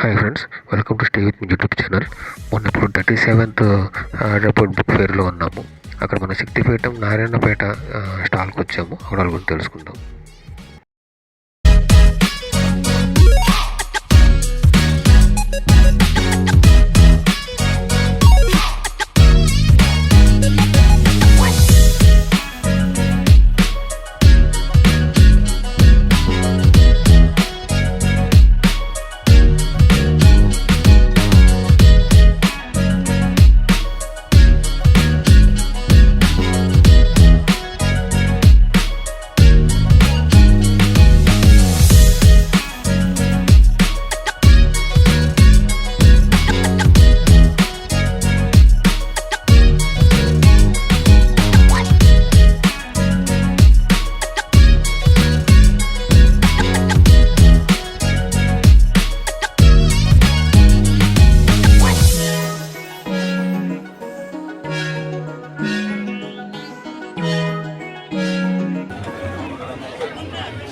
Hi friends, welcome to stay with me YouTube channel. మొన్న ఇప్పుడు 37th report book ఫేర్లో ఉన్నాము. అక్కడ మన శక్తిపీఠం నారాయణపేట స్టాల్కి వచ్చాము. అక్కడ వాళ్ళ గురించి తెలుసుకుందాం.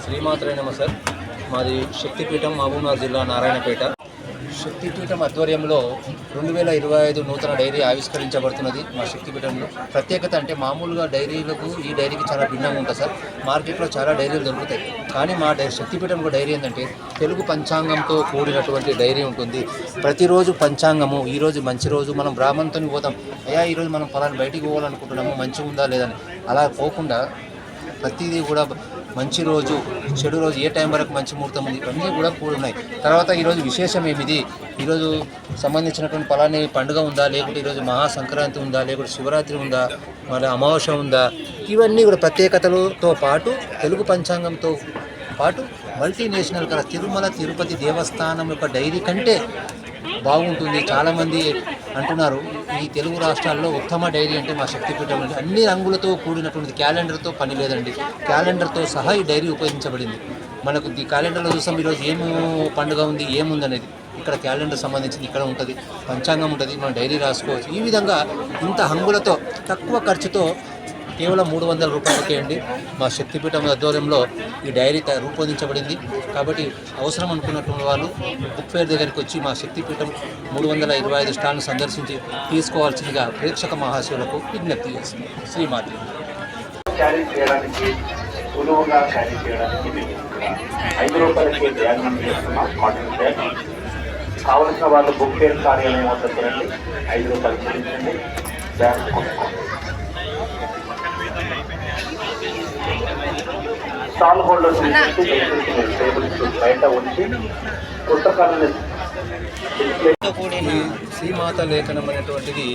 శ్రీమాత్రే నమః సార్. మాది శక్తిపీఠం మహబూబ్నగర్ జిల్లా నారాయణపేట. శక్తిపీఠం ఆధ్వర్యంలో 2025 నూతన డైరీ ఆవిష్కరించబడుతున్నది. మా శక్తిపీఠంలో ప్రత్యేకత అంటే మామూలుగా డైరీలకు ఈ డైరీకి చాలా భిన్నంగా ఉంటుంది సార్. మార్కెట్లో చాలా డైరీలు దొరుకుతాయి, కానీ మా శక్తిపీఠంలో డైరీ ఏంటంటే తెలుగు పంచాంగంతో కూడినటువంటి డైరీ ఉంటుంది. ప్రతిరోజు పంచాంగము, ఈరోజు మంచి రోజు, మనం బ్రాహ్మణుతో పోతాం, అయ్యా ఈరోజు మనం ఫలానా బయటికి పోవాలనుకుంటున్నాము, మంచిగా ఉందా లేదని, అలా పోకుండా ప్రతిదీ కూడా మంచి రోజు, చెడు రోజు, ఏ టైం వరకు మంచి ముహూర్తం ఉంది, ఇవన్నీ కూడా కూడి ఉన్నాయి. తర్వాత ఈరోజు విశేషం ఏమిది, ఈరోజు సంబంధించినటువంటి పలాని పండుగ ఉందా, లేకుంటే ఈరోజు మహాసంక్రాంతి ఉందా, లేకుంటే శివరాత్రి ఉందా, మరి అమావాస్య ఉందా, ఇవన్నీ కూడా ప్రత్యేకతలతో పాటు తెలుగు పంచాంగంతో పాటు మల్టీనేషనల్ కదా తిరుమల తిరుపతి దేవస్థానం యొక్క డైరీ కంటే బాగుంటుంది. చాలామంది అంటున్నారు ఈ తెలుగు రాష్ట్రాల్లో ఉత్తమ డైరీ అంటే మా శక్తిపీఠం అంటే. అన్ని రంగులతో కూడినటువంటి క్యాలెండర్తో పని లేదండి, క్యాలెండర్తో సహా ఈ డైరీ ఉపయోగించబడింది. మనకు ఈ క్యాలెండర్లో చూసాం ఈరోజు ఏం పండుగ ఉంది, ఏముంది అనేది, ఇక్కడ క్యాలెండర్ సంబంధించింది ఇక్కడ ఉంటుంది, పంచాంగం ఉంటుంది, మనం డైరీ రాసుకోవచ్చు. ఈ విధంగా ఇంత హంగులతో తక్కువ ఖర్చుతో కేవలం 300 రూపాయలకే అండి మా శక్తిపీఠం ఆధ్వర్యంలో ఈ డైరీ రూపొందించబడింది. కాబట్టి అవసరం అనుకున్నటువంటి వాళ్ళు బుక్ ఫేర్ దగ్గరికి వచ్చి మా శక్తిపీఠం 325 స్టాల్ను సందర్శించి తీసుకోవాల్సిందిగా ప్రేక్షక మహాశివులకు విజ్ఞప్తి చేస్తుంది. శ్రీమాతి. క్యారీ చేయడానికి సులువుగా క్యారీ చేయడానికి 5 రూపాయలకి బ్యాగ్ మనం చేస్తున్నాం. కాటన్ బ్యాగ్ కావలసిన వాళ్ళు బుక్ ఫేర్ కార్యాలయం వద్దకు రండి, 5 రూపాయలు చెల్లించండి, బ్యాగ్ కొనుక్కోండి. స్టాల్ హోల్డర్ టేబుల్స్ బయట ఉంచి పుస్తకాలను కూడిన శ్రీమాత లేఖనం అనేటువంటిది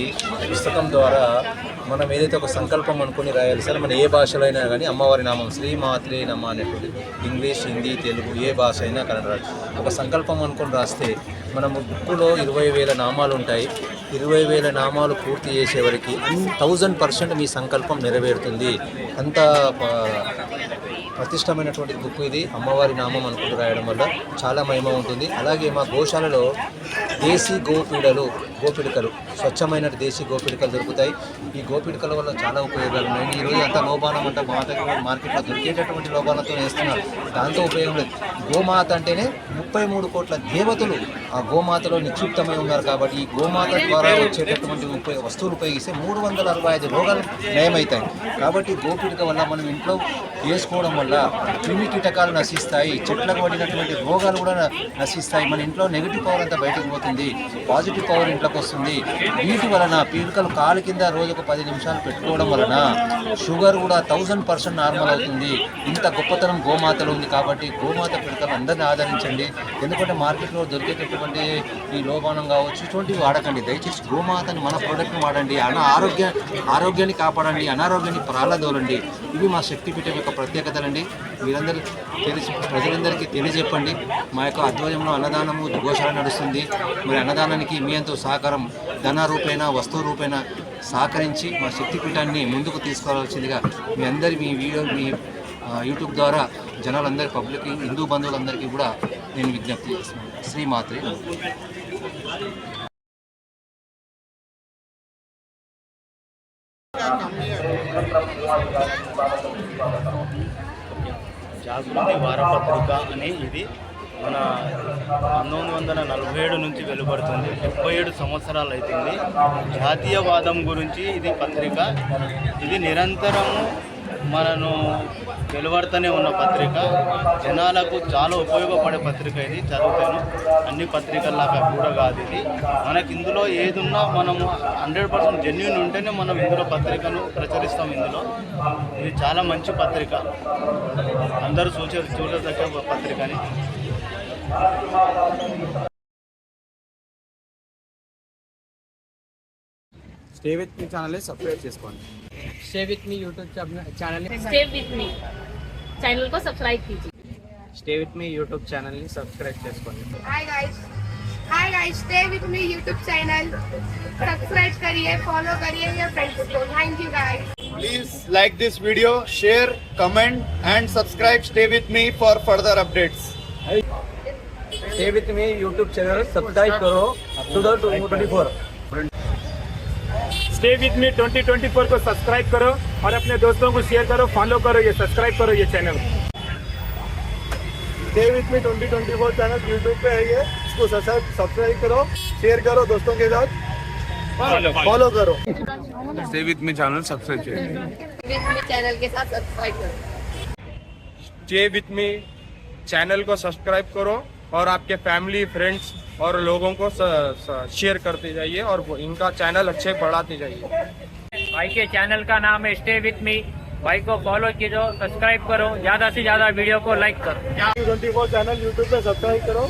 పుస్తకం ద్వారా మనం ఏదైతే ఒక సంకల్పం అనుకుని రాయాలి సార్. మన ఏ భాషలో అయినా కానీ అమ్మవారి నామం శ్రీమాత్రే నమ అనేటువంటి ఇంగ్లీష్, హిందీ, తెలుగు ఏ భాష అయినా కన్నడ ఒక సంకల్పం అనుకుని రాస్తే మన బుక్కులో 20,000 నామాలు ఉంటాయి. 20,000 నామాలు పూర్తి చేసేవరకు 1000% మీ సంకల్పం నెరవేరుతుంది. అంత ప్రతిష్టమైనటువంటి బుక్ ఇది. అమ్మవారి నామం అనుకుంటూ రాయడం వల్ల చాలా మహిమ ఉంటుంది. అలాగే మా గోశాలలో దేశీ గోపిడికలు స్వచ్ఛమైన దేశీ గోపిడికలు దొరుకుతాయి. ఈ గోపిడికల వల్ల చాలా ఉపయోగాలు ఉన్నాయి. ఈరోజు అంతా లోబానం అంట మార్కెట్లో దొరికేటటువంటి లోబాలతో వేస్తున్నారు, దాంతో ఉపయోగం లేదు. గోమాత అంటేనే 33 కోట్ల దేవతలు ఆ గోమాతలో నిక్షిప్తమై ఉన్నారు. కాబట్టి ఈ గోమాత ద్వారా వచ్చేటటువంటి వస్తువులు ఉపయోగిస్తే 365 రోగాలు నయమవుతాయి. కాబట్టి గోపిడిక వల్ల మనం ఇంట్లో వేసుకోవడం వల్ల క్రిమి కీటకాలు నశిస్తాయి, చెట్లకు పడినటువంటి రోగాలు కూడా నశిస్తాయి. మన ఇంట్లో నెగిటివ్ పవర్ అంతా బయటకు పోతుంది, పాజిటివ్ పవర్ ఇంట్లోకి వస్తుంది. వీటి వలన పీలికలు కాలు కింద రోజుకు 10 నిమిషాలు పెట్టుకోవడం వలన షుగర్ కూడా 1000% నార్మల్ అవుతుంది. ఇంత గొప్పతనం గోమాతలో ఉంది. కాబట్టి గోమాత పిడకలు అందరినీ ఆదరించండి. ఎందుకంటే మార్కెట్లో దొరికేటటువంటి ఈ లోపానం కావచ్చు ఇటువంటివి వాడకండి. దయచేసి గోమాతని మన ప్రోడక్ట్ని వాడండి. ఆరోగ్యాన్ని కాపాడండి, అనారోగ్యాన్ని ప్రాలదోలండి. ఇవి మా శక్తిపీఠం యొక్క ప్రత్యేకతలండి. మీరందరూ ప్రజలందరికీ తెలియజెప్పండి. మా యొక్క ఆధ్వర్యంలో అన్నదానము గోశాల నడుస్తుంది. మరి అన్నదానానికి మీ ఎంతో సహకారం ధన రూపేణ వస్తువు రూపేణ సహకరించి మా శక్తిపీఠాన్ని ముందుకు తీసుకురావాల్సిందిగా మీ యూట్యూబ్ ద్వారా జనాలందరి పబ్లిక్ హిందూ బంధువులందరికీ కూడా నేను విజ్ఞప్తి చేస్తున్నాను. శ్రీమాత్రే. జాగృతి వారపత్రిక అనే ఇది మన 1947 నుంచి వెలువడుతుంది. 77 సంవత్సరాలు అవుతుంది. జాతీయవాదం గురించి ఇది పత్రిక. ఇది నిరంతరము మనను వెలువడుతూనే ఉన్న పత్రిక. జనాలకు చాలా ఉపయోగపడే పత్రిక. ఇది చదువుతాను అన్ని పత్రికల్లాగా కూడా కాదు. ఇది మనకి ఇందులో ఏదున్నా మనము 100% జెన్యూన్ ఉంటేనే మనం ఇందులో పత్రికను ప్రచురిస్తాం. ఇందులో ఇది చాలా మంచి పత్రిక, అందరూ చూడదగ్గ పత్రికని. స్టే విత్ మీ ఛానల్ని సబ్స్క్రైబ్ చేసుకోండి. Stay with me YouTube channel stay with me channel को सब्सक्राइब कीजिए. Stay with me YouTube channel subscribe చేసుకోండి. Hi guys stay with me YouTube channel subscribe करिए, फॉलो करिए your friends को. Thank you guys. Please like this video, share, comment and subscribe. Stay with me for further updates. Stay with me YouTube channel subscribe करो 2024. Stay with मी 2024 को subscribe करो और अपने दोस्तों को शेयर करो, फॉलो करो, ये सब्सक्राइब करो ये channel. Stay with me 2024 channel YouTube पे है ये, इसको सब्सक्राइब करो, शेयर करो दोस्तों के साथ, फॉलो करो. Stay with me channel subscribe చేయండి. विथ मी चैनल के साथ सब्सक्राइब करो. Stay with me चैनल को सब्सक्राइब करो और आपके फैमिली, फ्रेंड्स और लोगों को शेयर करते जाइए और इनका चैनल अच्छे बढ़ाते जाइए. भाई के चैनल का नाम है स्टे विथ मी. भाई को फॉलो कीजिए, सब्सक्राइब करो, ज्यादा से ज्यादा वीडियो को लाइक करो. 24 चैनल YouTube पे सब्सक्राइब करो,